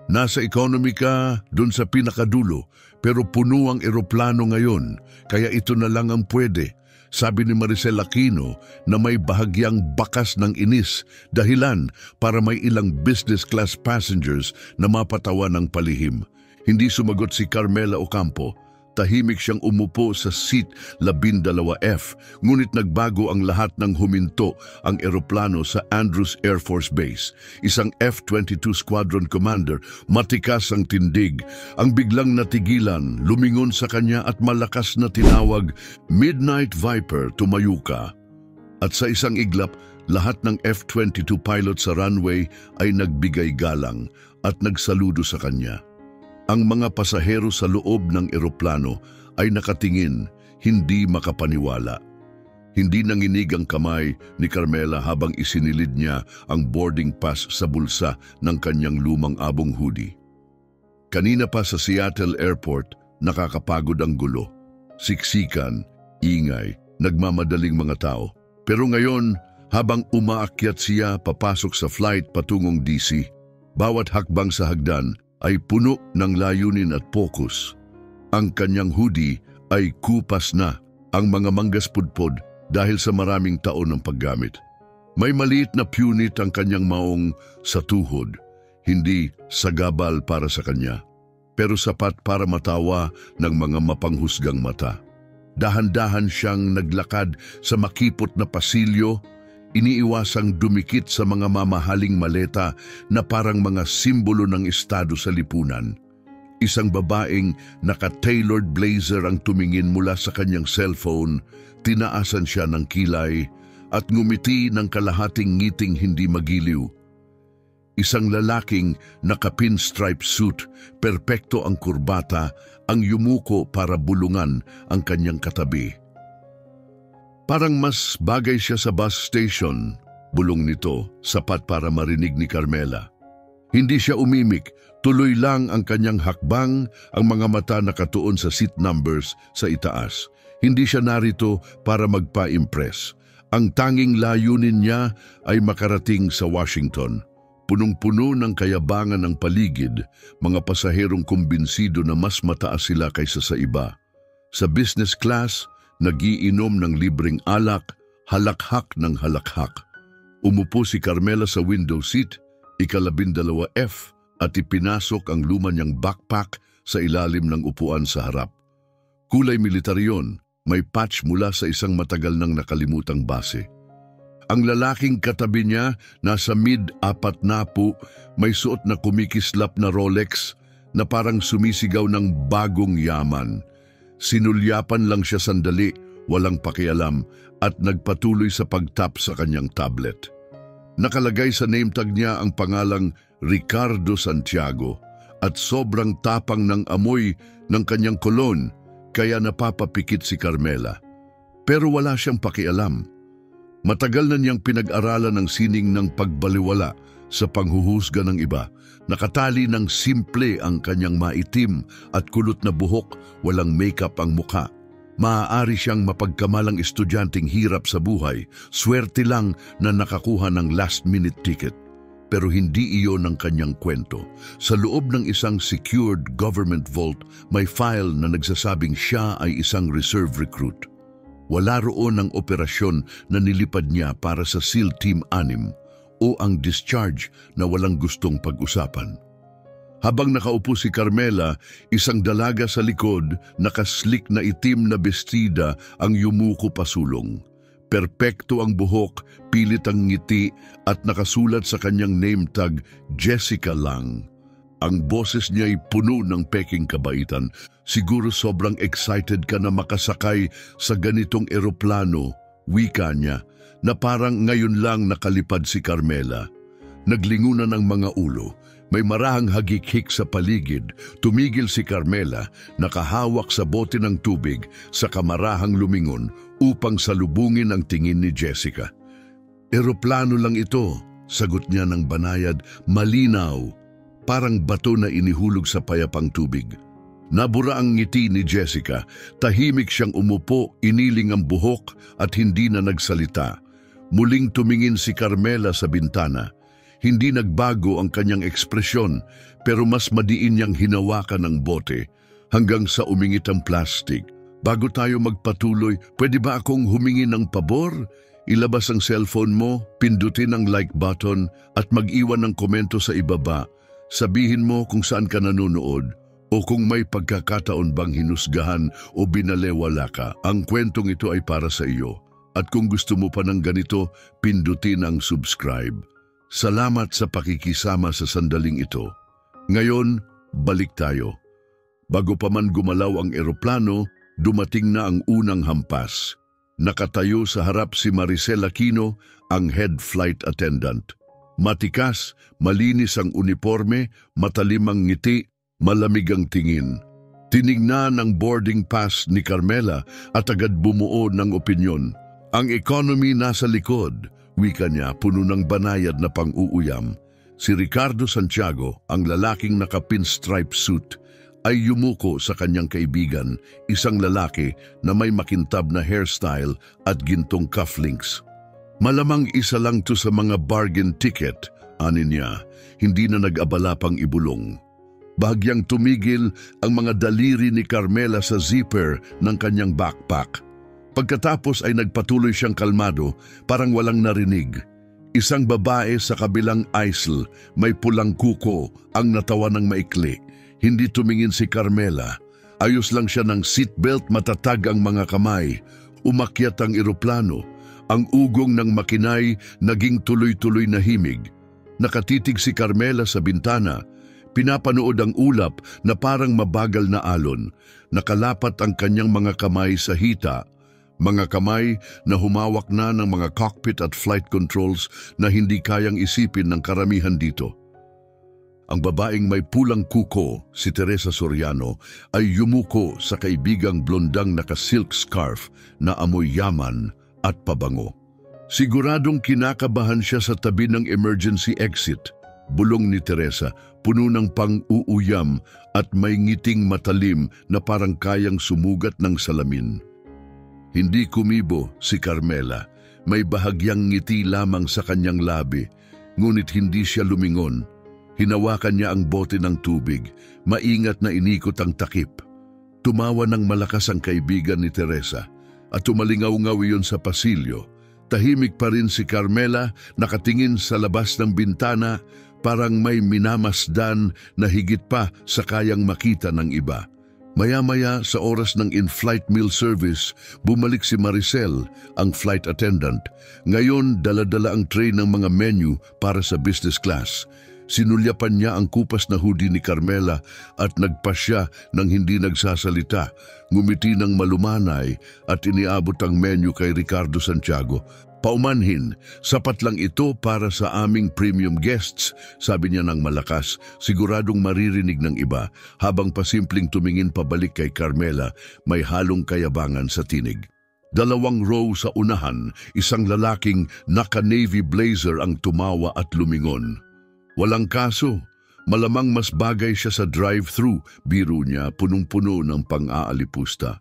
Nasa economy ka, dun sa pinakadulo, pero puno ang eroplano ngayon, kaya ito na lang ang pwede. Sabi ni Maricel Aquino na may bahagyang bakas ng inis, dahilan para may ilang business class passengers na mapatawa ng palihim. Hindi sumagot si Carmela Ocampo. Tahimik siyang umupo sa seat 12F, ngunit nagbago ang lahat nang huminto ang eroplano sa Andrews Air Force Base. Isang F-22 Squadron Commander, matikas ang tindig, ang biglang natigilan, lumingon sa kanya at malakas na tinawag, "Midnight Viper, tumayo ka." At sa isang iglap, lahat ng F-22 pilot sa runway ay nagbigay galang at nagsaludo sa kanya. Ang mga pasahero sa loob ng eroplano ay nakatingin, hindi makapaniwala. Hindi nanginig ang kamay ni Carmela habang isinilid niya ang boarding pass sa bulsa ng kanyang lumang abong hoodie. Kanina pa sa Seattle Airport, nakakapagod ang gulo. Siksikan, ingay, nagmamadaling mga tao. Pero ngayon, habang umaakyat siya papasok sa flight patungong DC, bawat hakbang sa hagdan ay puno ng layunin at focus. Ang kanyang hoodie ay kupas na, ang mga manggas pudpod dahil sa maraming taon ng paggamit. May maliit na punit ang kanyang maong sa tuhod, hindi sagabal para sa kanya, pero sapat para matawa ng mga mapanghusgang mata. Dahan-dahan siyang naglakad sa makipot na pasilyo, iniiwasang dumikit sa mga mamahaling maleta na parang mga simbolo ng estado sa lipunan. Isang babaeng naka-tailored blazer ang tumingin mula sa kanyang cellphone, tinaasan siya ng kilay at ngumiti ng kalahating ngiting hindi magiliw. Isang lalaking naka-pinstripe suit, perpekto ang kurbata, ang yumuko para bulungan ang kanyang katabi. Parang mas bagay siya sa bus station, bulong nito, sapat para marinig ni Carmela. Hindi siya umimik, tuloy lang ang kanyang hakbang, ang mga mata nakatuon sa seat numbers sa itaas. Hindi siya narito para magpa-impress. Ang tanging layunin niya ay makarating sa Washington. Punong-puno ng kayabangan ng paligid, mga pasaherong kumbinsido na mas mataas sila kaysa sa iba. Sa business class, nagiinom ng libreng alak, halakhak ng halakhak. Umupo si Carmela sa window seat, ika-12F, at ipinasok ang luma niyang backpack sa ilalim ng upuan sa harap. Kulay militar yon, may patch mula sa isang matagal nang nakalimutang base. Ang lalaking katabi niya, nasa mid-40, may suot na kumikislap na Rolex na parang sumisigaw ng bagong yaman. Sinulyapan lang siya sandali, walang pakialam, at nagpatuloy sa pagtap sa kanyang tablet. Nakalagay sa name tag niya ang pangalang Ricardo Santiago at sobrang tapang ng amoy ng kanyang kolon, kaya napapapikit si Carmela. Pero wala siyang pakialam. Matagal na niyang pinag-aralan ang sining ng pagbaliwala sa panghuhusga ng iba. Nakatali ng simple ang kanyang maitim at kulot na buhok, walang makeup ang mukha. Maaari siyang mapagkamalang estudyanteng hirap sa buhay, swerte lang na nakakuha ng last-minute ticket. Pero hindi iyon ang kanyang kwento. Sa loob ng isang secured government vault, may file na nagsasabing siya ay isang reserve recruit. Wala roon ang operasyon na nilipad niya para sa SEAL Team 6 o ang discharge na walang gustong pag-usapan. Habang nakaupo si Carmela, isang dalaga sa likod, nakaslik na itim na bestida ang yumuko pasulong. Perpekto ang buhok, pilit ang ngiti at nakasulat sa kanyang name tag, Jessica lang. Ang boses niya ay puno ng peking kabaitan. Siguro sobrang excited ka na makasakay sa ganitong eroplano, wika niya, na parang ngayon lang nakalipad si Carmela. Naglingunan ang mga ulo. May marahang hagik-hik sa paligid. Tumigil si Carmela, nakahawak sa bote ng tubig sa kamarahang lumingon upang salubungin ang tingin ni Jessica. Eroplano lang ito, sagot niya ng banayad, malinaw, parang bato na inihulog sa payapang tubig. Nabura ang ngiti ni Jessica, tahimik siyang umupo, iniling ang buhok at hindi na nagsalita. Muling tumingin si Carmela sa bintana. Hindi nagbago ang kanyang ekspresyon, pero mas madiin niyang hinawakan ang bote hanggang sa umingit ang plastic. Bago tayo magpatuloy, pwede ba akong humingi ng pabor? Ilabas ang cellphone mo, pindutin ang like button at mag-iwan ng komento sa ibaba. Sabihin mo kung saan ka nanonood o kung may pagkakataon bang hinusgahan o binalewala ka. Ang kwentong ito ay para sa iyo. At kung gusto mo pa ng ganito, pindutin ang subscribe. Salamat sa pakikisama sa sandaling ito. Ngayon, balik tayo. Bago pa man gumalaw ang eroplano, dumating na ang unang hampas. Nakatayo sa harap si Maricel Aquino, ang head flight attendant. Matikas, malinis ang uniforme, matalim ang ngiti, malamig ang tingin. Tinignan ang boarding pass ni Carmela at agad bumuo ng opinyon. Ang economy nasa likod, wika niya, puno ng banayad na pang-uuyam. Si Ricardo Santiago, ang lalaking naka-pinstripe suit, ay yumuko sa kanyang kaibigan, isang lalaki na may makintab na hairstyle at gintong cufflinks. Malamang isa lang to sa mga bargain ticket, ani niya, hindi na nag-abala pang ibulong. Bahagyang tumigil ang mga daliri ni Carmela sa zipper ng kanyang backpack. Pagkatapos ay nagpatuloy siyang kalmado, parang walang narinig. Isang babae sa kabilang aisle, may pulang kuko, ang natawa ng maikli. Hindi tumingin si Carmela. Ayos lang siya ng seatbelt, matatag ang mga kamay. Umakyat ang eroplano. Ang ugong ng makinay naging tuloy-tuloy na himig. Nakatitig si Carmela sa bintana. Pinapanood ang ulap na parang mabagal na alon. Nakalapat ang kanyang mga kamay sa hita. Mga kamay na humawak na ng mga cockpit at flight controls na hindi kayang isipin ng karamihan dito. Ang babaeng may pulang kuko, si Teresa Soriano, ay yumuko sa kaibigang blondang naka-silk scarf na amoy yaman at pabango. Siguradong kinakabahan siya sa tabi ng emergency exit. Bulong ni Teresa, puno ng pang-uuyam at may ngiting matalim na parang kayang sumugat ng salamin. Hindi kumibo si Carmela. May bahagyang ngiti lamang sa kanyang labi, ngunit hindi siya lumingon. Hinawakan niya ang bote ng tubig, maingat na inikot ang takip. Tumawa ng malakas ang kaibigan ni Teresa at tumalingaw-ngaw iyon sa pasilyo. Tahimik pa rin si Carmela, nakatingin sa labas ng bintana, parang may minamasdan na higit pa sa kayang makita ng iba. Maya-maya sa oras ng in-flight meal service, bumalik si Maricel, ang flight attendant. Ngayon, dala-dala ang tray ng mga menu para sa business class. Sinulyapan niya ang kupas na hoodie ni Carmela at nagpasya ng hindi nagsasalita. Ngumiti ng malumanay at iniabot ang menu kay Ricardo Santiago. Paumanhin, sapat lang ito para sa aming premium guests, sabi niya ng malakas, siguradong maririnig ng iba, habang pasimpleng tumingin pabalik kay Carmela, may halong kayabangan sa tinig. 2 row sa unahan, isang lalaking naka-navy blazer ang tumawa at lumingon. Walang kaso, malamang mas bagay siya sa drive-thru, biro niya punong-puno ng pang-aalipusta.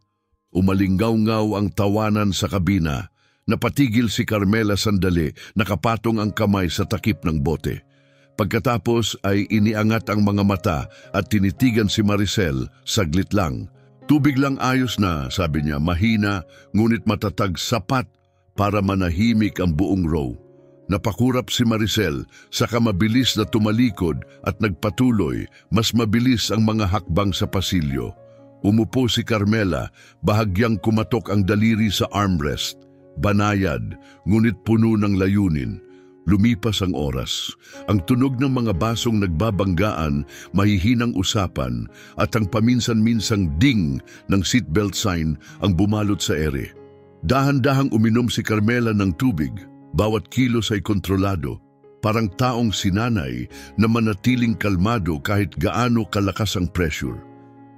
Umalinggaw-ngaw ang tawanan sa kabina. Napatigil si Carmela sandali, nakapatong ang kamay sa takip ng bote. Pagkatapos ay iniangat ang mga mata at tinitigan si Maricel, saglit lang. Tubig lang ayos na, sabi niya, mahina, ngunit matatag sapat para manahimik ang buong row. Napakurap si Maricel, saka mabilis na tumalikod at nagpatuloy, mas mabilis ang mga hakbang sa pasilyo. Umupo si Carmela, bahagyang kumatok ang daliri sa armrest. Banayad, ngunit puno ng layunin. Lumipas ang oras. Ang tunog ng mga basong nagbabanggaan, mahihinang usapan, at ang paminsan-minsang ding ng seatbelt sign ang bumalot sa ere. Dahan-dahang uminom si Carmela ng tubig. Bawat kilos ay kontrolado. Parang taong sinanay na manatiling kalmado kahit gaano kalakas ang pressure.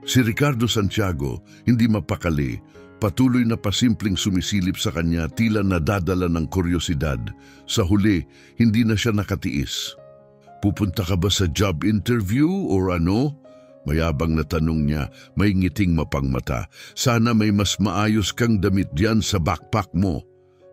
Si Ricardo Santiago, hindi mapakali, patuloy na pasimpleng sumisilip sa kanya, tila nadadala ng kuryosidad. Sa huli, hindi na siya nakatiis. Pupunta ka ba sa job interview or ano? Mayabang na tanong niya, may ngiting mapangmata. Sana may mas maayos kang damit diyan sa backpack mo.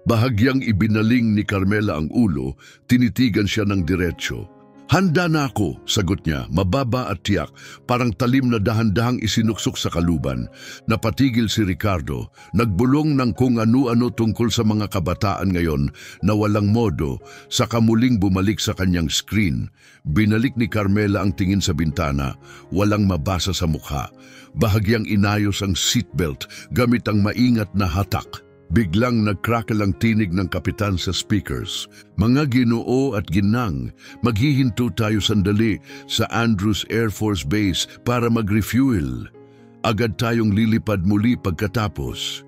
Bahagyang ibinaling ni Carmela ang ulo, tinitigan siya ng diretsyo. Handa na ako, sagot niya, mababa at tiyak, parang talim na dahan-dahang isinuksok sa kaluban. Napatigil si Ricardo, nagbulong ng kung ano-ano tungkol sa mga kabataan ngayon na walang modo, saka muling bumalik sa kanyang screen. Binalik ni Carmela ang tingin sa bintana, walang mabasa sa mukha. Bahagyang inayos ang seatbelt gamit ang maingat na hatak. Biglang nagcrackle ang tinig ng kapitan sa speakers. Mga Ginoo at ginang, maghihinto tayo sandali sa Andrews Air Force Base para mag-refuel. Agad tayong lilipad muli pagkatapos.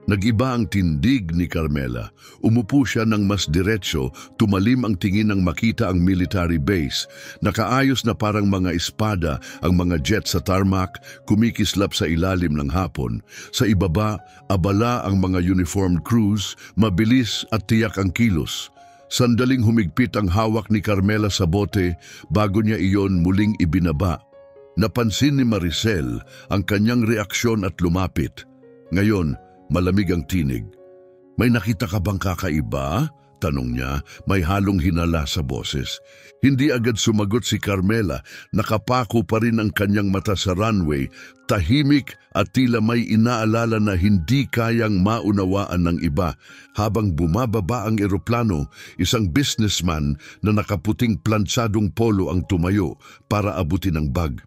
Nag-iba ang tindig ni Carmela. Umupo siya ng mas diretsyo, tumalim ang tingin nang makita ang military base. Nakaayos na parang mga espada ang mga jet sa tarmac, kumikislap sa ilalim ng hapon. Sa ibaba, abala ang mga uniformed crews, mabilis at tiyak ang kilos. Sandaling humigpit ang hawak ni Carmela sa bote bago niya iyon muling ibinaba. Napansin ni Maricel ang kanyang reaksyon at lumapit. Ngayon, malamig ang tinig. May nakita ka bang kakaiba? Tanong niya, may halong hinala sa boses. Hindi agad sumagot si Carmela, nakapako pa rin ang kanyang mata sa runway, tahimik at tila may inaalala na hindi kayang maunawaan ng iba. Habang bumababa ang eroplano, isang businessman na nakaputing plansadong polo ang tumayo para abutin ang bag.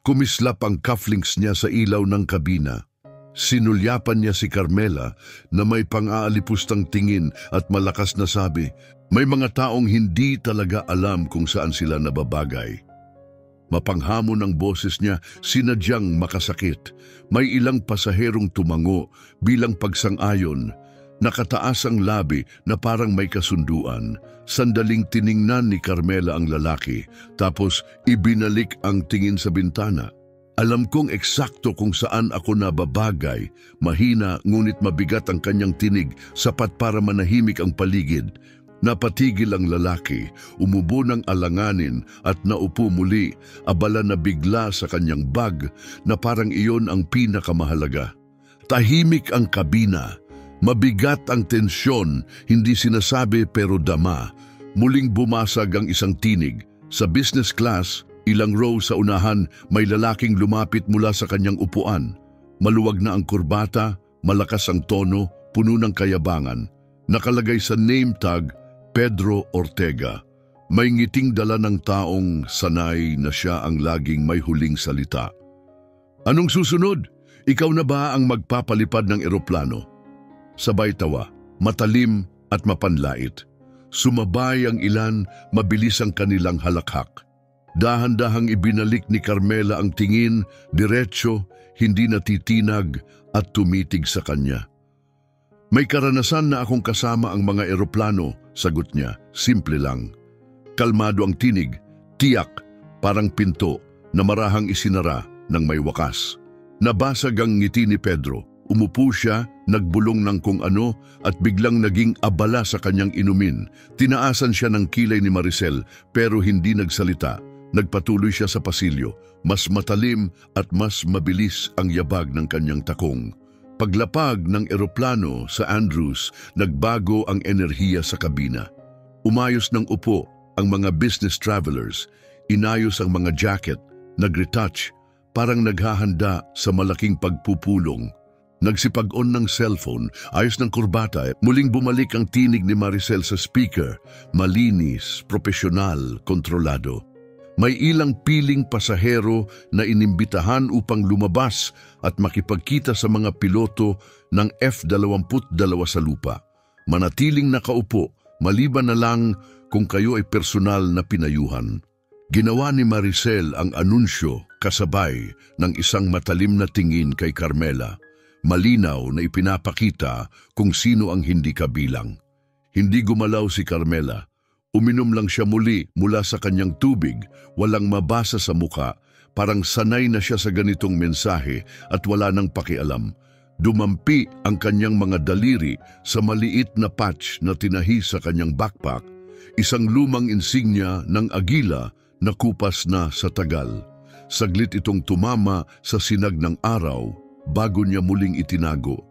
Kumislap ang cufflinks niya sa ilaw ng kabina. Sinulyapan niya si Carmela na may pang-aalipustang tingin at malakas na sabi, may mga taong hindi talaga alam kung saan sila nababagay. Mapanghamon ang boses niya, sinadyang makasakit. May ilang pasaherong tumango bilang pagsang-ayon. Nakataas ang labi na parang may kasunduan. Sandaling tiningnan ni Carmela ang lalaki, tapos ibinalik ang tingin sa bintana. Alam kong eksakto kung saan ako nababagay. Mahina ngunit mabigat ang kanyang tinig, sapat para manahimik ang paligid. Napatigil ang lalaki, umubo ng alanganin at naupo muli, abala na bigla sa kanyang bag na parang iyon ang pinakamahalaga. Tahimik ang kabina. Mabigat ang tensyon, hindi sinasabi pero dama. Muling bumasag ang isang tinig. Sa business class, ilang row sa unahan, may lalaking lumapit mula sa kanyang upuan. Maluwag na ang kurbata, malakas ang tono, puno ng kayabangan. Nakalagay sa name tag, Pedro Ortega. May ngiting dala ng taong sanay na siya ang laging may huling salita. Anong susunod? Ikaw na ba ang magpapalipad ng eroplano? Sabay tawa, matalim at mapanlait. Sumabay ang ilan, mabilis ang kanilang halakhak. Dahan-dahang ibinalik ni Carmela ang tingin, diretsyo, hindi natitinag at tumitig sa kanya. May karanasan na akong kasama ang mga eroplano, sagot niya, simple lang. Kalmado ang tinig, tiyak, parang pinto na marahang isinara ng may wakas. Nabasag ang ngiti ni Pedro, umupo siya, nagbulong ng kung ano at biglang naging abala sa kanyang inumin. Tinaasan siya ng kilay ni Maricel pero hindi nagsalita. Nagpatuloy siya sa pasilyo, mas matalim at mas mabilis ang yabag ng kanyang takong. Paglapag ng eroplano sa Andrews, nagbago ang enerhiya sa kabina. Umayos ng upo ang mga business travelers, inayos ang mga jacket, nag-retouch, parang naghahanda sa malaking pagpupulong. Nagsipag-on ng cellphone, ayos ng kurbata, muling bumalik ang tinig ni Maricel sa speaker, malinis, profesional, kontrolado. May ilang piling pasahero na inimbitahan upang lumabas at makipagkita sa mga piloto ng F-22 sa lupa. Manatiling nakaupo, maliban na lang kung kayo ay personal na pinayuhan. Ginawa ni Maricel ang anunsyo kasabay ng isang matalim na tingin kay Carmela. Malinaw na ipinapakita kung sino ang hindi kabilang. Hindi gumalaw si Carmela. Uminom lang siya muli mula sa kanyang tubig, walang mabasa sa muka, parang sanay na siya sa ganitong mensahe at wala nang pakialam. Dumampi ang kanyang mga daliri sa maliit na patch na tinahi sa kanyang backpack, isang lumang insignia ng agila na kupas na sa tagal. Saglit itong tumama sa sinag ng araw bago niya muling itinago.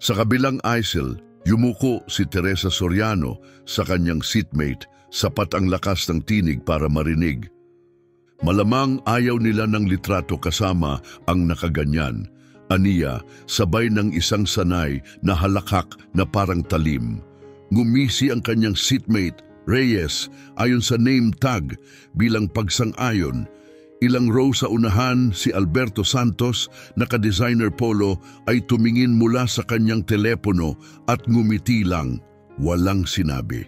Sa kabilang aisle, Yumuko si Teresa Soriano sa kanyang seatmate, sapat ang lakas ng tinig para marinig. Malamang ayaw nila ng litrato kasama ang nakaganyan. Aniya, sabay ng isang sanay na halakhak na parang talim. Ngumisi ang kanyang seatmate, Reyes, ayon sa name tag bilang pagsang-ayon. Ilang row sa unahan, si Alberto Santos, naka-designer polo, ay tumingin mula sa kanyang telepono at ngumiti lang. Walang sinabi.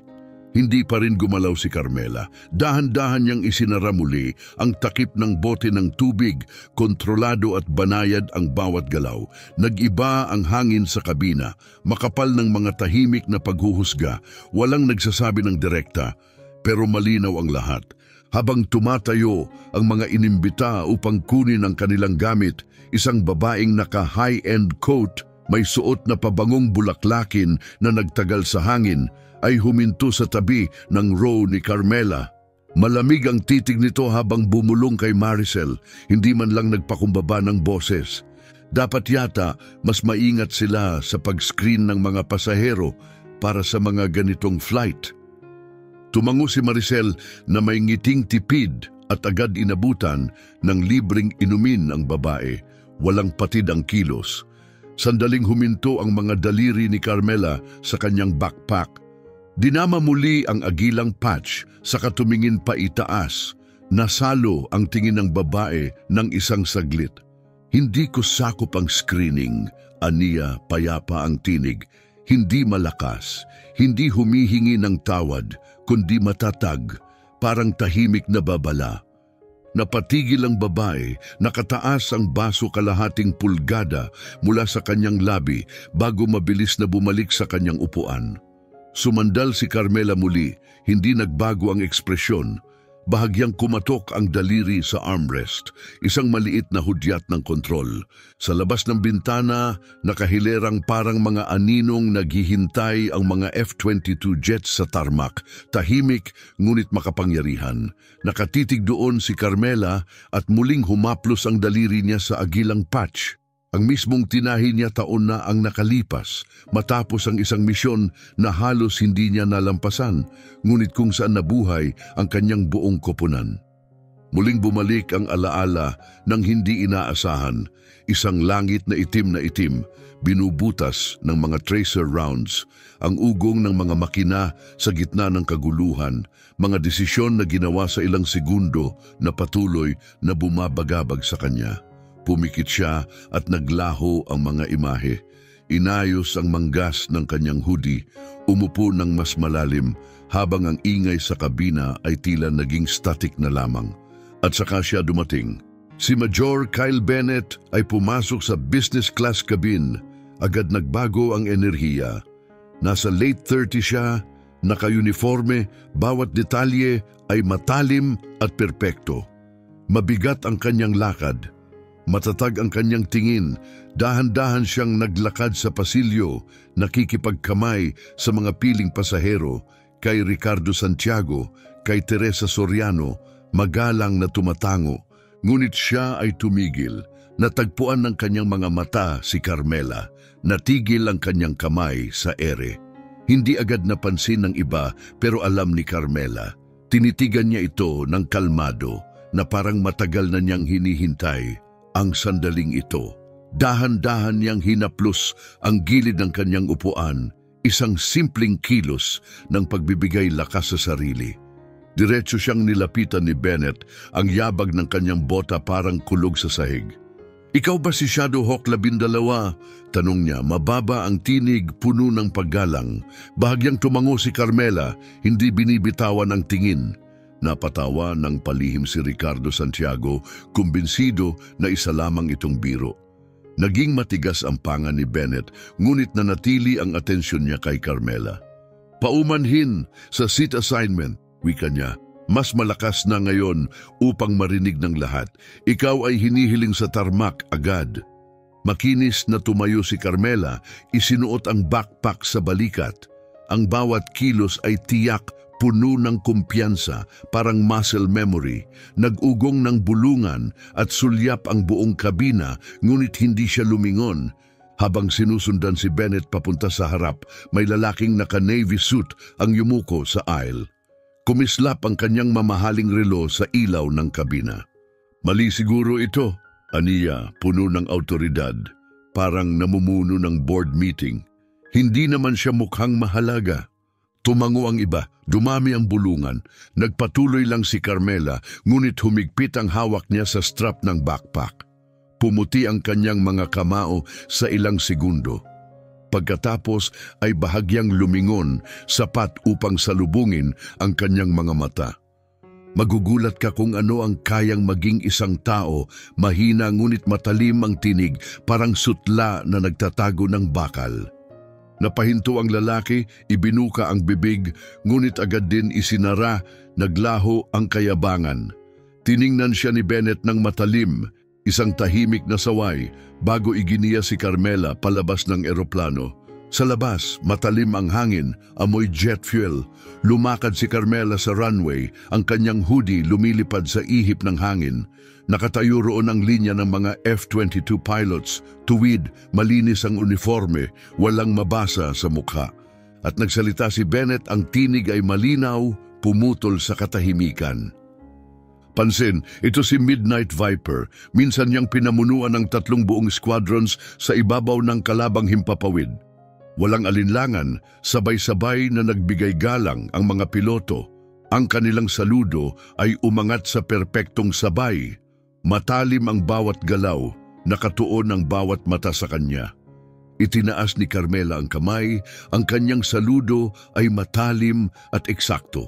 Hindi pa rin gumalaw si Carmela. Dahan-dahan niyang isinara muli ang takip ng bote ng tubig, kontrolado at banayad ang bawat galaw. Nag-iba ang hangin sa kabina, makapal ng mga tahimik na paghuhusga, walang nagsasabi ng direkta, pero malinaw ang lahat. Habang tumatayo ang mga inimbita upang kunin ang kanilang gamit, isang babaeng naka-high-end coat, may suot na pabangong bulaklakin na nagtagal sa hangin, ay huminto sa tabi ng row ni Carmela. Malamig ang titig nito habang bumulong kay Maricel, hindi man lang nagpakumbaba ng boses. Dapat yata mas maingat sila sa pag-screen ng mga pasahero para sa mga ganitong flight. Tumango si Maricel na may ngiting tipid at agad inabutan ng libreng inumin ang babae. Walang patid ang kilos. Sandaling huminto ang mga daliri ni Carmela sa kanyang backpack. Dinama muli ang agilang patch sa katumingin pa itaas. Nasalo ang tingin ng babae ng isang saglit. Hindi ko sakop ang screening, aniya payapa ang tinig. Hindi malakas, hindi humihingi ng tawad, kundi matatag, parang tahimik na babala. Napatigil ang babae, nakataas ang baso kalahating pulgada mula sa kanyang labi bago mabilis na bumalik sa kanyang upuan. Sumandal si Carmela muli, hindi nagbago ang ekspresyon. Bahagyang kumatok ang daliri sa armrest, isang maliit na hudyat ng kontrol. Sa labas ng bintana, nakahilerang parang mga aninong naghihintay ang mga F-22 jets sa tarmac, tahimik ngunit makapangyarihan. Nakatitig doon si Carmela at muling humaplos ang daliri niya sa agilang patch. Ang mismong tinahin niya taon na ang nakalipas, matapos ang isang misyon na halos hindi niya nalampasan, ngunit kung saan nabuhay ang kanyang buong koponan. Muling bumalik ang alaala ng hindi inaasahan, isang langit na itim, binubutas ng mga tracer rounds, ang ugong ng mga makina sa gitna ng kaguluhan, mga desisyon na ginawa sa ilang segundo na patuloy na bumabagabag sa kanya. Pumikit siya at naglaho ang mga imahe. Inayos ang manggas ng kanyang hoodie, umupo ng mas malalim habang ang ingay sa kabina ay tila naging static na lamang. At saka siya dumating. Si Major Kyle Bennett ay pumasok sa business class cabin. Agad nagbago ang enerhiya. Nasa late 30 siya, naka-uniforme, bawat detalye ay matalim at perpekto. Mabigat ang kanyang lakad. Matatag ang kanyang tingin, dahan-dahan siyang naglakad sa pasilyo, nakikipagkamay sa mga piling pasahero, kay Ricardo Santiago, kay Teresa Soriano, magalang na tumatango. Ngunit siya ay tumigil, natagpuan ng kanyang mga mata si Carmela, natigil ang kanyang kamay sa ere. Hindi agad napansin ng iba pero alam ni Carmela. Tinitigan niya ito ng kalmado na parang matagal na niyang hinihintay. Ang sandaling ito, dahan-dahan niyang hinaplos ang gilid ng kanyang upuan, isang simpleng kilos ng pagbibigay lakas sa sarili. Diretso siyang nilapitan ni Bennett, ang yabag ng kanyang bota parang kulog sa sahig. "Ikaw ba si Shadowhawk 12?" Tanong niya, mababa ang tinig, puno ng paggalang. Bahagyang tumango si Carmela, hindi binibitawan ang tingin. Napatawa ng palihim si Ricardo Santiago, kumbinsido na isa lamang itong biro. Naging matigas ang panga ni Bennett, ngunit nanatili ang atensyon niya kay Carmela. "Paumanhin sa seat assignment," wika niya. "Mas malakas na ngayon upang marinig ng lahat. Ikaw ay hinihiling sa tarmac agad." Makinis na tumayo si Carmela, isinuot ang backpack sa balikat. Ang bawat kilos ay tiyak, puno ng kumpiyansa, parang muscle memory. Nag-ugong ng bulungan at sulyap ang buong kabina, ngunit hindi siya lumingon. Habang sinusundan si Bennett papunta sa harap, may lalaking naka-navy suit ang yumuko sa aisle. Kumislap ang kanyang mamahaling relo sa ilaw ng kabina. Mali siguro ito, aniya, puno ng awtoridad, parang namumuno ng board meeting. Hindi naman siya mukhang mahalaga. Tumango ang iba, dumami ang bulungan. Nagpatuloy lang si Carmela, ngunit humigpit ang hawak niya sa strap ng backpack. Pumuti ang kanyang mga kamao sa ilang segundo. Pagkatapos ay bahagyang lumingon, sapat upang salubungin ang kanyang mga mata. Magugulat ka kung ano ang kayang maging isang tao, mahina ngunit matalim ang tinig, parang sutla na nagtatago ng bakal. Napahinto ang lalaki, ibinuka ang bibig, ngunit agad din isinara, naglaho ang kayabangan. Tiningnan siya ni Bennett ng matalim, isang tahimik na saway, bago iginiya si Carmela palabas ng eroplano. Sa labas, matalim ang hangin, amoy jet fuel. Lumakad si Carmela sa runway, ang kanyang hoodie lumilipad sa ihip ng hangin. Nakatayo roon ang linya ng mga F-22 pilots, tuwid, malinis ang uniforme, walang mabasa sa mukha. At nagsalita si Bennett, ang tinig ay malinaw, pumutol sa katahimikan. Pansin, ito si Midnight Viper. Minsan niyang pinamunuan ng 3 buong squadrons sa ibabaw ng kalabang himpapawid. Walang alinlangan, sabay-sabay na nagbigay galang ang mga piloto. Ang kanilang saludo ay umangat sa perpektong sabay. Matalim ang bawat galaw, nakatuon ang bawat mata sa kanya. Itinaas ni Carmela ang kamay, ang kanyang saludo ay matalim at eksakto.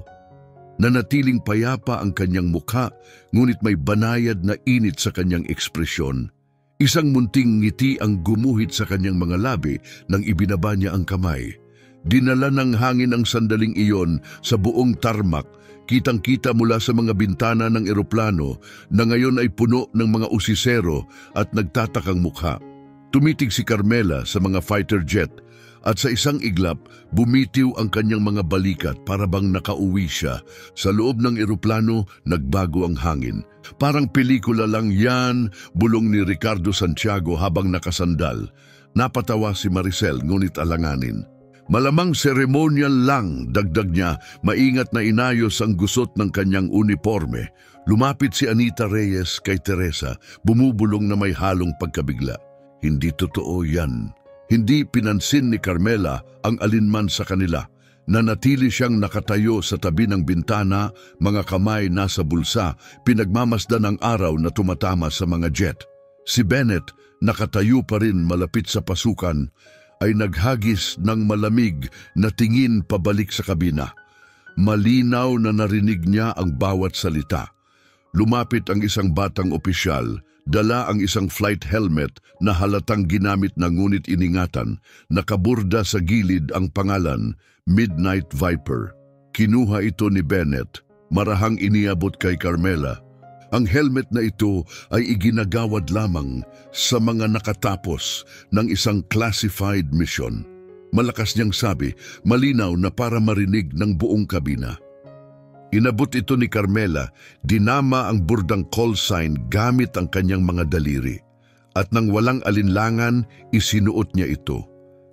Nanatiling payapa ang kanyang mukha, ngunit may banayad na init sa kanyang ekspresyon. Isang munting ngiti ang gumuhit sa kanyang mga labi nang ibinaba niya ang kamay. Dinala ng hangin ang sandaling iyon sa buong tarmac, kitang-kita mula sa mga bintana ng eroplano na ngayon ay puno ng mga usisero at nagtatakang mukha. Tumitig si Carmela sa mga fighter jet, at sa isang iglap, bumitiw ang kanyang mga balikat para bang nakauwi siya. Sa loob ng eroplano, nagbago ang hangin. Parang pelikula lang yan, bulong ni Ricardo Santiago habang nakasandal. Napatawa si Maricel ngunit alanganin. Malamang seremonyal lang, dagdag niya, maingat na inayos ang gusot ng kanyang uniforme. Lumapit si Anita Reyes kay Teresa, bumubulong na may halong pagkabigla. Hindi totoo yan. Hindi pinansin ni Carmela ang alinman sa kanila. Nanatili siyang nakatayo sa tabi ng bintana, mga kamay nasa bulsa, pinagmamasdan ang araw na tumatama sa mga jet. Si Bennett, nakatayo pa rin malapit sa pasukan, ay naghagis ng malamig na tingin pabalik sa kabina. Malinaw na narinig niya ang bawat salita. Lumapit ang isang batang opisyal, dala ang isang flight helmet na halatang ginamit na ngunit iningatan, nakaburda sa gilid ang pangalan, Midnight Viper. Kinuha ito ni Bennett, marahang iniabot kay Carmela. Ang helmet na ito ay iginagawad lamang sa mga nakatapos ng isang classified mission. Malakas niyang sabi, malinaw na para marinig ng buong kabina. Inabot ito ni Carmela, dinama ang burdang call sign gamit ang kanyang mga daliri. At nang walang alinlangan, isinuot niya ito.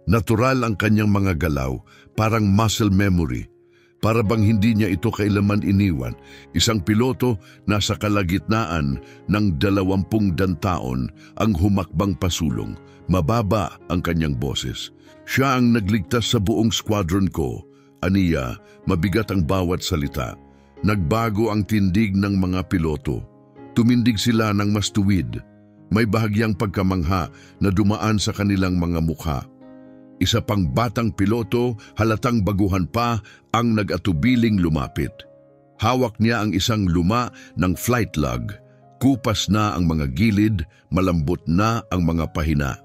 Natural ang kanyang mga galaw, parang muscle memory. Para bang hindi niya ito kailaman iniwan. Isang piloto nasa kalagitnaan ng 20 dantaon ang humakbang pasulong. Mababa ang kanyang boses. Siya ang nagligtas sa buong squadron ko. Aniya, mabigat ang bawat salita. Nagbago ang tindig ng mga piloto. Tumindig sila ng mas tuwid. May bahagyang pagkamangha na dumaan sa kanilang mga mukha. Isa pang batang piloto, halatang baguhan pa, ang nag-atubiling lumapit. Hawak niya ang isang luma ng flight log. Kupas na ang mga gilid, malambot na ang mga pahina.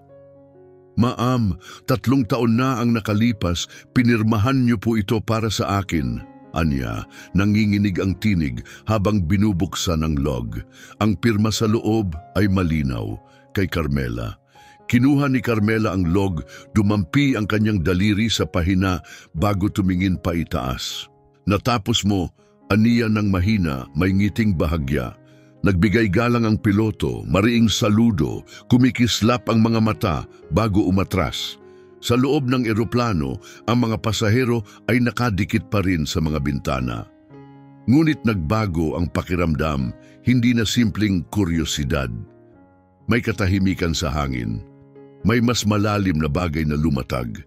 Ma'am, 3 taon na ang nakalipas, pinirmahan niyo po ito para sa akin. Anya, nanginginig ang tinig habang binubuksan ang log. Ang pirma sa loob ay malinaw kay Carmela. Kinuha ni Carmela ang log, dumampi ang kanyang daliri sa pahina bago tumingin pa itaas. Natapos mo, aniya ng mahina, may ngiting bahagya. Nagbigay galang ang piloto, mariing saludo, kumikislap ang mga mata bago umatras. Sa loob ng eroplano, ang mga pasahero ay nakadikit pa rin sa mga bintana. Ngunit nagbago ang pakiramdam, hindi na simpleng kuryosidad. May katahimikan sa hangin. May mas malalim na bagay na lumatag.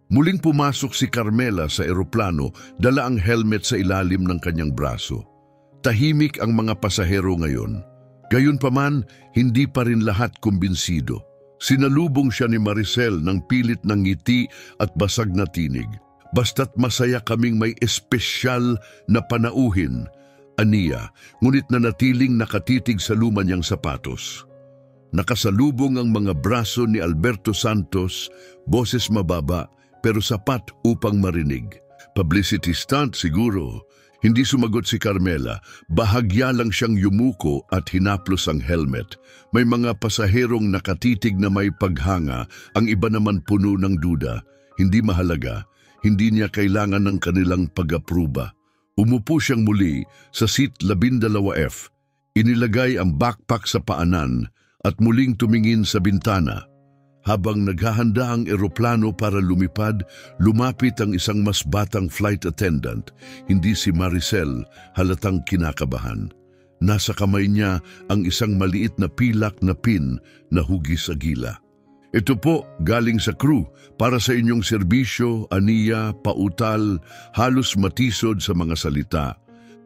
Muling pumasok si Carmela sa eroplano, dala ang helmet sa ilalim ng kanyang braso. Tahimik ang mga pasahero ngayon. Gayunpaman, hindi pa rin lahat kumbinsido. Sinalubong siya ni Maricel ng pilit ng ngiti at basag na tinig. Basta't masaya kaming may espesyal na panauhin, aniya, ngunit nanatiling nakatitig sa luma niyang sapatos. Nakasalubong ang mga braso ni Alberto Santos, boses mababa pero sapat upang marinig. Publicity stunt siguro. Hindi sumagot si Carmela, bahagya lang siyang yumuko at hinaplos ang helmet. May mga pasaherong nakatitig na may paghanga, ang iba naman puno ng duda. Hindi mahalaga, hindi niya kailangan ng kanilang pag-apruba. Umupo siyang muli sa seat 12F. Inilagay ang backpack sa paanan at muling tumingin sa bintana. Habang naghahanda ang eroplano para lumipad, lumapit ang isang mas batang flight attendant. Hindi si Maricel, halatang kinakabahan. Nasa kamay niya ang isang maliit na pilak na pin na hugis sa gila. Ito po, galing sa crew, para sa inyong serbisyo, aniya, pautal, halos matisod sa mga salita.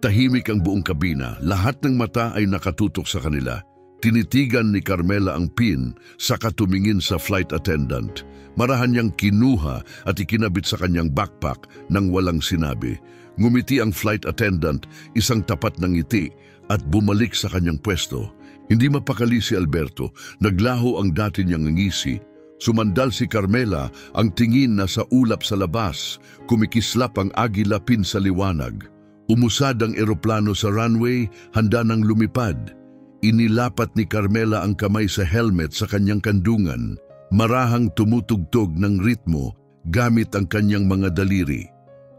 Tahimik ang buong kabina, lahat ng mata ay nakatutok sa kanila. Tinitigan ni Carmela ang pin, saka tumingin sa flight attendant. Marahan niyang kinuha at ikinabit sa kanyang backpack nang walang sinabi. Ngumiti ang flight attendant, isang tapat ng ngiti, at bumalik sa kanyang pwesto. Hindi mapakali si Alberto, naglaho ang dati niyang ngisi. Sumandal si Carmela, ang tingin na sa ulap sa labas, kumikislap ang agila pin sa liwanag. Umusad ang eroplano sa runway, handa ng lumipad. Inilapat ni Carmela ang kamay sa helmet sa kanyang kandungan, marahang tumutugtog ng ritmo gamit ang kanyang mga daliri.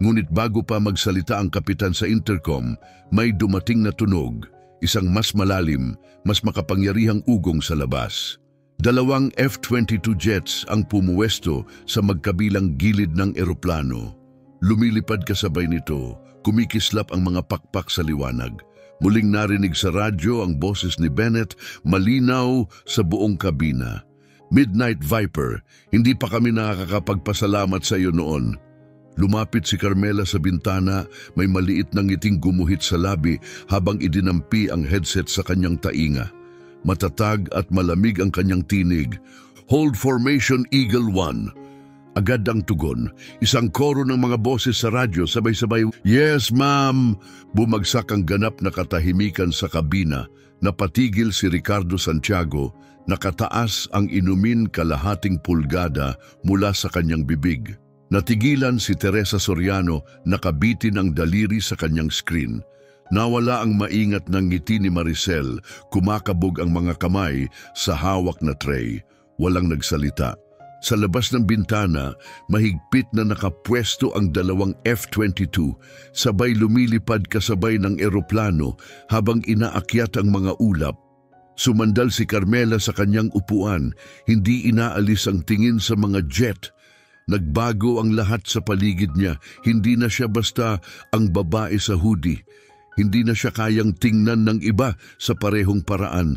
Ngunit bago pa magsalita ang kapitan sa intercom, may dumating na tunog, isang mas malalim, mas makapangyarihang ugong sa labas. 2 F-22 jets ang pumuwesto sa magkabilang gilid ng eroplano. Lumilipad kasabay nito, kumikislap ang mga pakpak sa liwanag. Muling narinig sa radyo ang boses ni Bennett, malinaw sa buong kabina. Midnight Viper, hindi pa kami nakakapagpasalamat sa iyo noon. Lumapit si Carmela sa bintana, may maliit na ngiting gumuhit sa labi habang idinampi ang headset sa kanyang tainga. Matatag at malamig ang kanyang tinig. Hold formation Eagle 1. Agad ang tugon, isang koro ng mga boses sa radyo sabay-sabay, "Yes, ma'am!" Bumagsak ang ganap na katahimikan sa kabina. Napatigil si Ricardo Santiago, nakataas ang inumin kalahating pulgada mula sa kanyang bibig. Natigilan si Teresa Soriano, nakabitin ang daliri sa kanyang screen. Nawala ang maingat ng ngiti ni Maricel, kumakabog ang mga kamay sa hawak na tray. Walang nagsalita. Sa labas ng bintana, mahigpit na nakapwesto ang 2 F-22, sabay lumilipad kasabay ng eroplano habang inaakyat ang mga ulap. Sumandal si Carmela sa kanyang upuan, hindi inaalis ang tingin sa mga jet. Nagbago ang lahat sa paligid niya, hindi na siya basta ang babae sa hoodie. Hindi na siya kayang tingnan ng iba sa parehong paraan.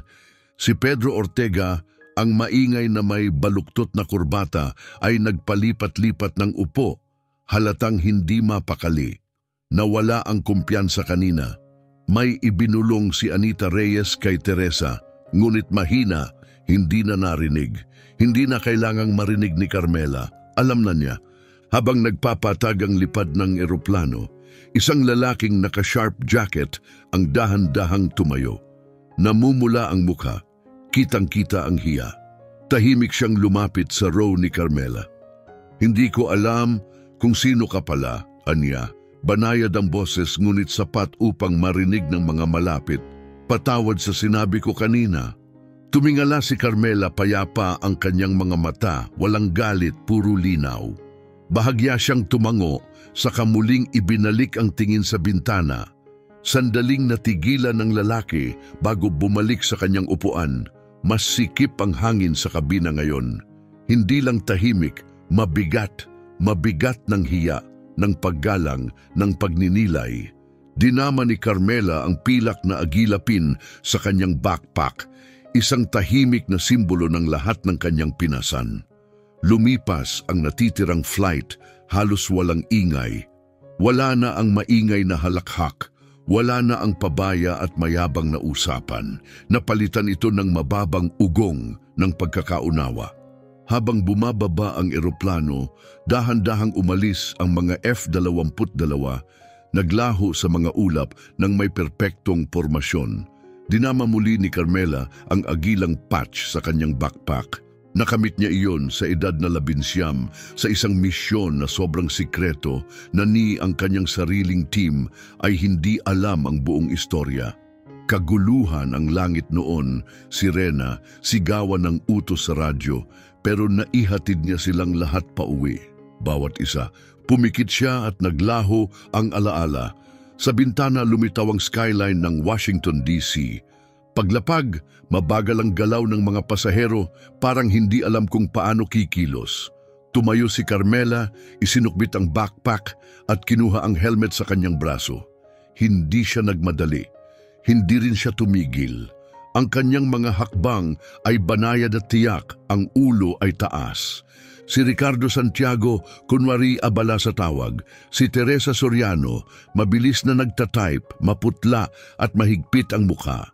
Si Pedro Ortega, ang maingay na may baluktot na kurbata, ay nagpalipat-lipat ng upo, halatang hindi mapakali. Nawala ang kumpiyansa kanina. May ibinulong si Anita Reyes kay Teresa, ngunit mahina, hindi na narinig. Hindi na kailangang marinig ni Carmela. Alam na niya. Habang nagpapatag ang lipad ng eroplano, isang lalaking naka-sharp jacket ang dahan-dahang tumayo. Namumula ang mukha. Kitang-kita ang hiya. Tahimik siyang lumapit sa row ni Carmela. "Hindi ko alam kung sino ka pala," anya. Banayad ang boses ngunit sapat upang marinig ng mga malapit. "Patawad sa sinabi ko kanina." Tumingala si Carmela, payapa ang kanyang mga mata, walang galit, puro linaw. Bahagya siyang tumango, saka muling ibinalik ang tingin sa bintana. Sandaling natigilan ng lalaki bago bumalik sa kanyang upuan. Mas sikip ang hangin sa kabina ngayon. Hindi lang tahimik, mabigat. Mabigat ng hiya, ng paggalang, ng pagninilay. Dinama ni Carmela ang pilak na agilapin sa kanyang backpack, isang tahimik na simbolo ng lahat ng kanyang pinasan. Lumipas ang natitirang flight, halos walang ingay. Wala na ang maingay na halakhak, wala na ang pabaya at mayabang na usapan. Napalitan ito ng mababang ugong ng pagkakaunawa. Habang bumababa ang eroplano, dahan-dahang umalis ang mga F-22, naglaho sa mga ulap ng may perpektong pormasyon. Dinama muli ni Carmela ang agilang patch sa kanyang backpack. Nakamit niya iyon sa edad na 19 sa isang misyon na sobrang sikreto na ni ang kanyang sariling team ay hindi alam ang buong istorya. Kaguluhan ang langit noon, sirena, sigawan ng utos sa radyo, pero naihatid niya silang lahat pauwi. Bawat isa, pumikit siya at naglaho ang alaala. Sa bintana lumitaw ang skyline ng Washington, D.C. Paglapag, mabagal ang galaw ng mga pasahero, parang hindi alam kung paano kikilos. Tumayo si Carmela, isinukbit ang backpack at kinuha ang helmet sa kanyang braso. Hindi siya nagmadali. Hindi rin siya tumigil. Ang kanyang mga hakbang ay banayad at tiyak, ang ulo ay taas. Si Ricardo Santiago, kunwari abala sa tawag. Si Teresa Soriano, mabilis na nagtatype, maputla at mahigpit ang mukha.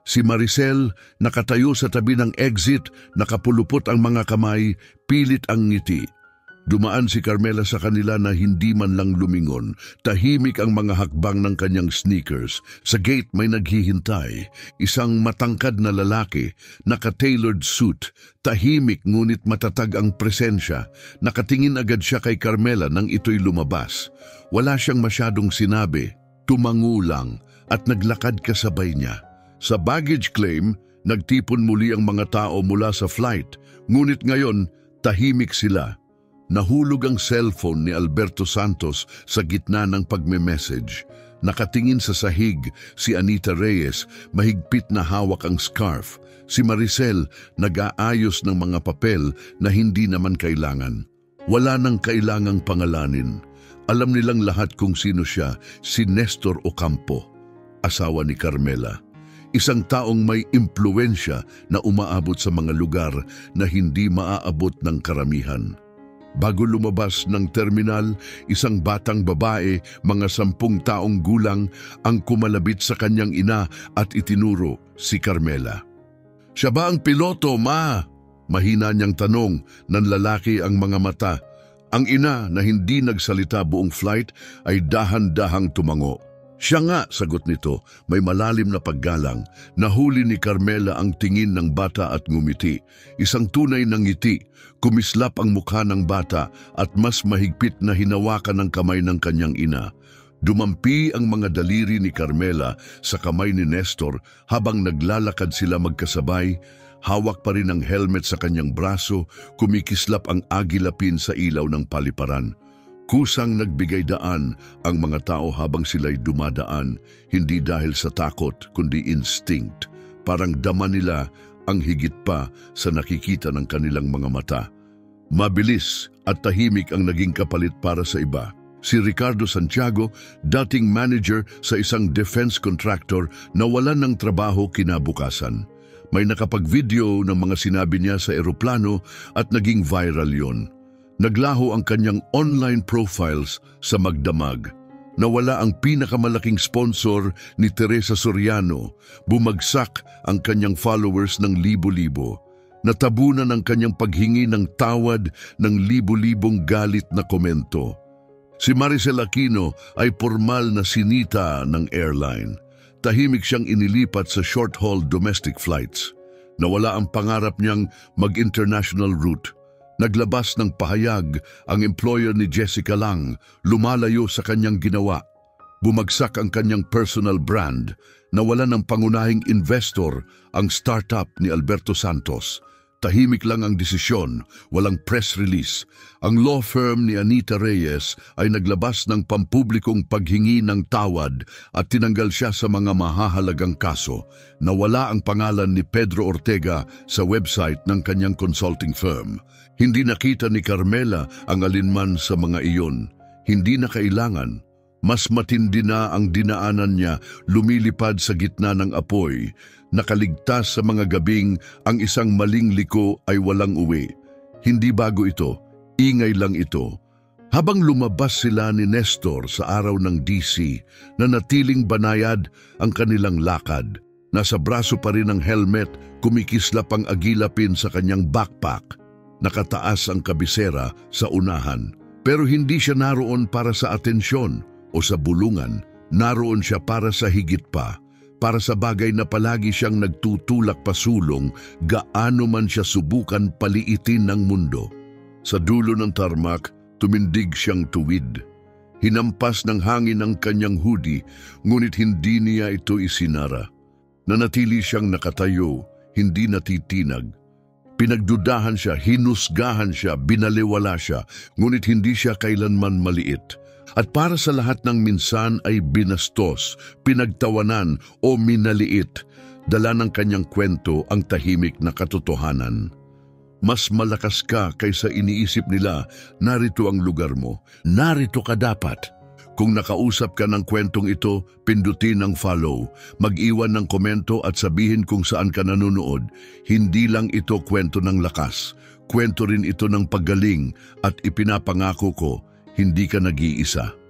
Si Maricel, nakatayo sa tabi ng exit, nakapulupot ang mga kamay, pilit ang ngiti. Dumaan si Carmela sa kanila na hindi man lang lumingon. Tahimik ang mga hakbang ng kanyang sneakers. Sa gate may naghihintay. Isang matangkad na lalaki, naka-tailored suit. Tahimik ngunit matatag ang presensya. Nakatingin agad siya kay Carmela nang ito'y lumabas. Wala siyang masyadong sinabi. Tumango lang at naglakad kasabay niya. Sa baggage claim, nagtipon muli ang mga tao mula sa flight. Ngunit ngayon, tahimik sila. Nahulog ang cellphone ni Alberto Santos sa gitna ng pagme-message. Nakatingin sa sahig si Anita Reyes, mahigpit na hawak ang scarf. Si Maricel, nag-aayos ng mga papel na hindi naman kailangan. Wala nang kailangang pangalanin. Alam nilang lahat kung sino siya, si Nestor Ocampo, asawa ni Carmela. Isang taong may impluwensya na umaabot sa mga lugar na hindi maaabot ng karamihan. Bago lumabas ng terminal, isang batang babae, mga 10 taong gulang, ang kumalabit sa kanyang ina at itinuro si Carmela. "Siya ba ang piloto, ma?" Mahina niyang tanong, nanlalaki ang mga mata. Ang ina na hindi nagsalita buong flight ay dahan-dahang tumango. "Siya nga," sagot nito, may malalim na paggalang. Nahuli ni Carmela ang tingin ng bata at ngumiti. Isang tunay na ngiti, kumislap ang mukha ng bata at mas mahigpit na hinawakan ng kamay ng kanyang ina. Dumampi ang mga daliri ni Carmela sa kamay ni Nestor habang naglalakad sila magkasabay. Hawak pa rin ang helmet sa kanyang braso, kumikislap ang agilapin sa ilaw ng paliparan. Kusang nagbigay daan ang mga tao habang sila'y dumadaan, hindi dahil sa takot kundi instinct. Parang dama nila ang higit pa sa nakikita ng kanilang mga mata. Mabilis at tahimik ang naging kapalit para sa iba. Si Ricardo Santiago, dating manager sa isang defense contractor, nawalan ng trabaho kinabukasan. May nakapag-video ng mga sinabi niya sa eroplano at naging viral yon. Naglaho ang kanyang online profiles sa magdamag. Nawala ang pinakamalaking sponsor ni Teresa Soriano. Bumagsak ang kanyang followers ng libo-libo. Natabunan ang kanyang paghingi ng tawad ng libo-libong galit na komento. Si Maricel Aquino ay formal na sinita ng airline. Tahimik siyang inilipat sa short-haul domestic flights. Nawala ang pangarap niyang mag-international route. Naglabas ng pahayag ang employer ni Jessica Lang, lumalayo sa kanyang ginawa. Bumagsak ang kanyang personal brand, nawalan ng pangunahing investor ang startup ni Alberto Santos. Tahimik lang ang desisyon, walang press release. Ang law firm ni Anita Reyes ay naglabas ng pampublikong paghingi ng tawad at tinanggal siya sa mga mahahalagang kaso. Nawala ang pangalan ni Pedro Ortega sa website ng kanyang consulting firm. Hindi nakita ni Carmela ang alinman sa mga iyon. Hindi na kailangan. Mas matindi na ang dinaanan niya, lumilipad sa gitna ng apoy. Nakaligtas sa mga gabing ang isang maling liko ay walang uwi. Hindi bago ito, ingay lang ito. Habang lumabas sila ni Nestor sa araw ng DC, nanatiling banayad ang kanilang lakad. Nasa braso pa rin ang helmet, kumikislap ang agilapin sa kanyang backpack. Nakataas ang kabisera sa unahan. Pero hindi siya naroon para sa atensyon o sa bulungan, naroon siya para sa higit pa. Para sa bagay na palagi siyang nagtutulak pasulong, gaano man siya subukan paliitin ng mundo. Sa dulo ng tarmac, tumindig siyang tuwid. Hinampas ng hangin ang kanyang hoodie, ngunit hindi niya ito isinara. Nanatili siyang nakatayo, hindi natitinag. Pinagdudahan siya, hinusgahan siya, binaliwala siya, ngunit hindi siya kailanman maliit. At para sa lahat ng minsan ay binastos, pinagtawanan o minaliit, dala ng kanyang kwento ang tahimik na katotohanan. Mas malakas ka kaysa iniisip nila, narito ang lugar mo, narito ka dapat. Kung nakausap ka ng kwentong ito, pindutin ang follow, mag-iwan ng komento at sabihin kung saan ka nanonood. Hindi lang ito kwento ng lakas, kwento rin ito ng paggaling at ipinapangako ko, hindi ka nag-iisa.